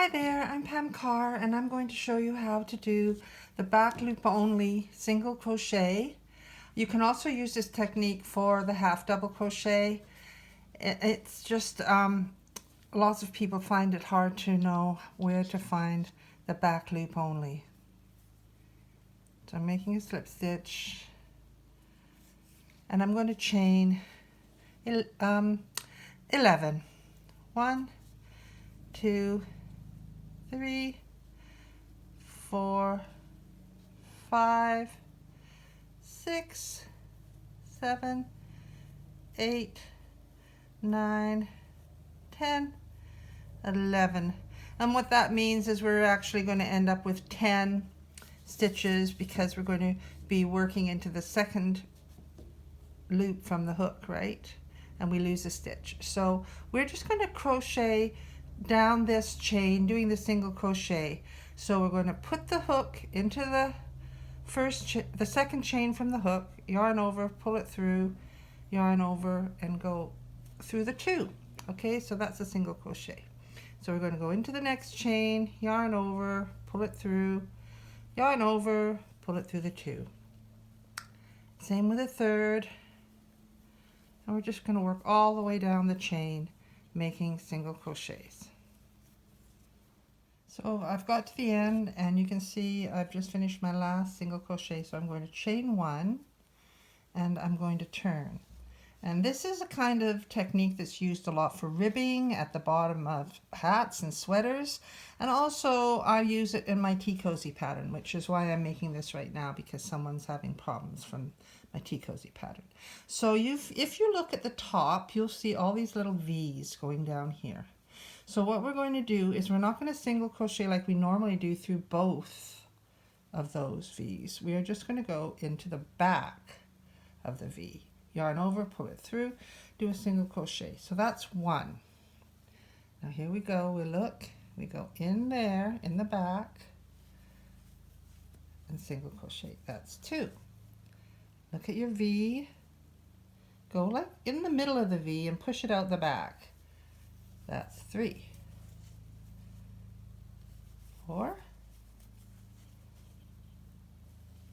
Hi there, I'm Pam Carr and I'm going to show you how to do the back loop only single crochet. You can also use this technique for the half double crochet. It's just lots of people find it hard to know where to find the back loop only. So I'm making a slip stitch and I'm going to chain 11. 1, 2, 3, 4, 5, 6, 7, 8, 9, 10, 11. And what that means is we're actually going to end up with 10 stitches because we're going to be working into the second loop from the hook, right? And we lose a stitch. So we're just going to crochet down this chain doing the single crochet. So we're going to put the hook into the second chain from the hook, yarn over, pull it through, yarn over, and go through the 2. Okay, so that's a single crochet. So we're going to go into the next chain, yarn over, pull it through, yarn over, pull it through the 2. Same with the third. And we're just going to work all the way down the chain making single crochets. So I've got to the end and you can see I've just finished my last single crochet, so I'm going to chain 1 and I'm going to turn. And this is a kind of technique that's used a lot for ribbing at the bottom of hats and sweaters, and also I use it in my tea cozy pattern, which is why I'm making this right now, because someone's having problems from my tea cozy pattern. So if you look at the top, you'll see all these little V's going down here. So what we're going to do is we're not going to single crochet like we normally do through both of those V's. We are just going to go into the back of the V. Yarn over, pull it through, do a single crochet. So that's 1. Now here we go, we go in there, in the back, and single crochet. That's 2. Look at your V. Go like in the middle of the V and push it out the back. That's 3. 4,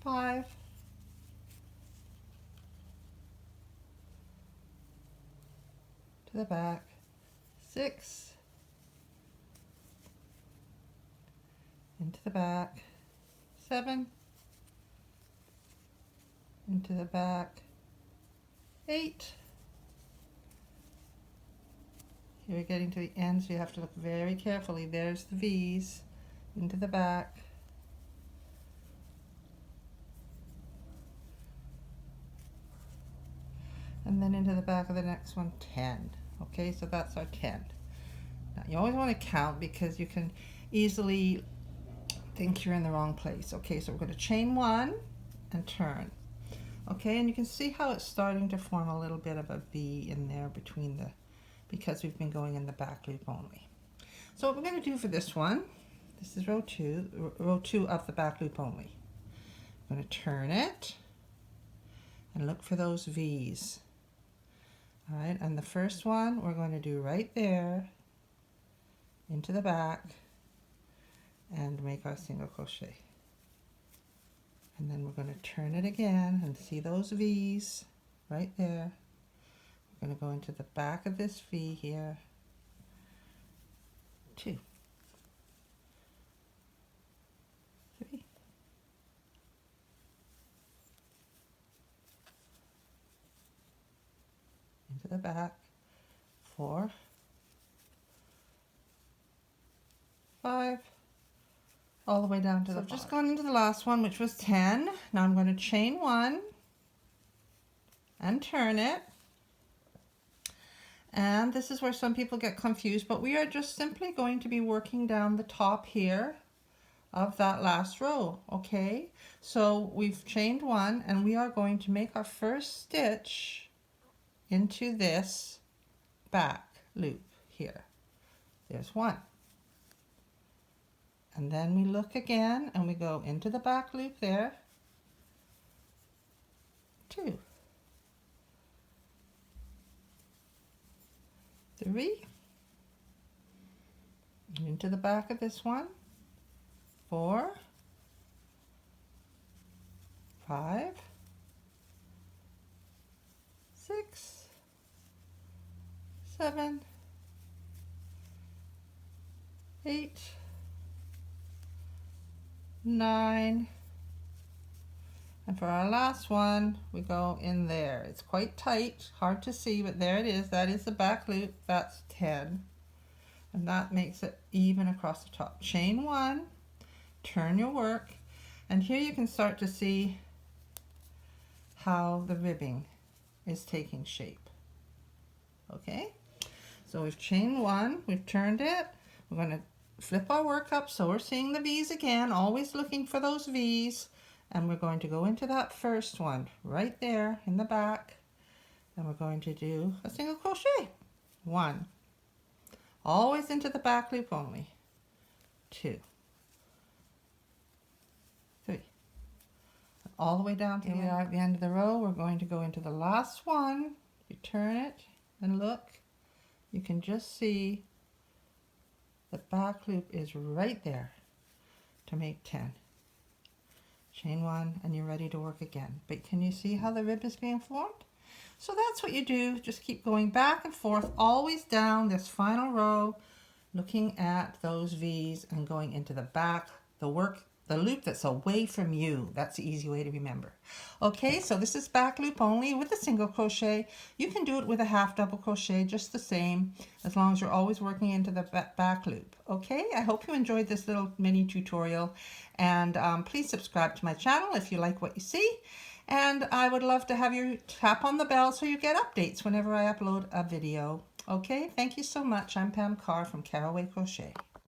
5, to the back, 6, into the back, 7, into the back, 8. Here we're getting to the end, so you have to look very carefully. There's the V's, into the back, and then into the back of the next one, 10. Okay, so that's our 10. Now you always want to count because you can easily think you're in the wrong place. Okay, so we're going to chain 1 and turn. Okay, and you can see how it's starting to form a little bit of a V in there between because we've been going in the back loop only. So what we're going to do for this one, this is row 2 of the back loop only. I'm going to turn it and look for those V's. All right, and the first one we're going to do right there into the back and make our single crochet. And then we're going to turn it again and see those V's right there. We're going to go into the back of this V here. 2, 3, 'Into the back, 4, 5, all the way down to the bottom. I've just gone into the last one, which was 10. Now I'm going to chain 1 and turn it. And this is where some people get confused, but we are just simply going to be working down the top here of that last row. Okay, so we've chained 1 and we are going to make our first stitch into this back loop here. There's 1. And then we look again and we go into the back loop there. 2, 3, into the back of this one, 4, 5, 6, 7, 8, 9, and for our last one we go in there. It's quite tight, hard to see, but there it is. That is the back loop. That's 10, and that makes it even across the top. Chain 1, turn your work, and here you can start to see how the ribbing is taking shape. Okay, so we've chained 1, we've turned it, we're going to flip our work up so we're seeing the V's again, always looking for those V's, and we're going to go into that first one right there in the back, and we're going to do a single crochet. 1, always into the back loop only, 2, 3, all the way down to the end of the row. We're going to go into the last one. You turn it and look, you can just see the back loop is right there to make 10. Chain 1 and you're ready to work again. But can you see how the rib is being formed? So that's what you do. Just keep going back and forth, always down this final row, looking at those V's and going into the back, the loop that's away from you. That's the easy way to remember. Okay, so this is back loop only with a single crochet. You can do it with a half double crochet, just the same, as long as you're always working into the back loop. Okay, I hope you enjoyed this little mini tutorial, and please subscribe to my channel if you like what you see. And I would love to have you tap on the bell so you get updates whenever I upload a video. Okay, thank you so much. I'm Pam Carr from Caraway Crochet.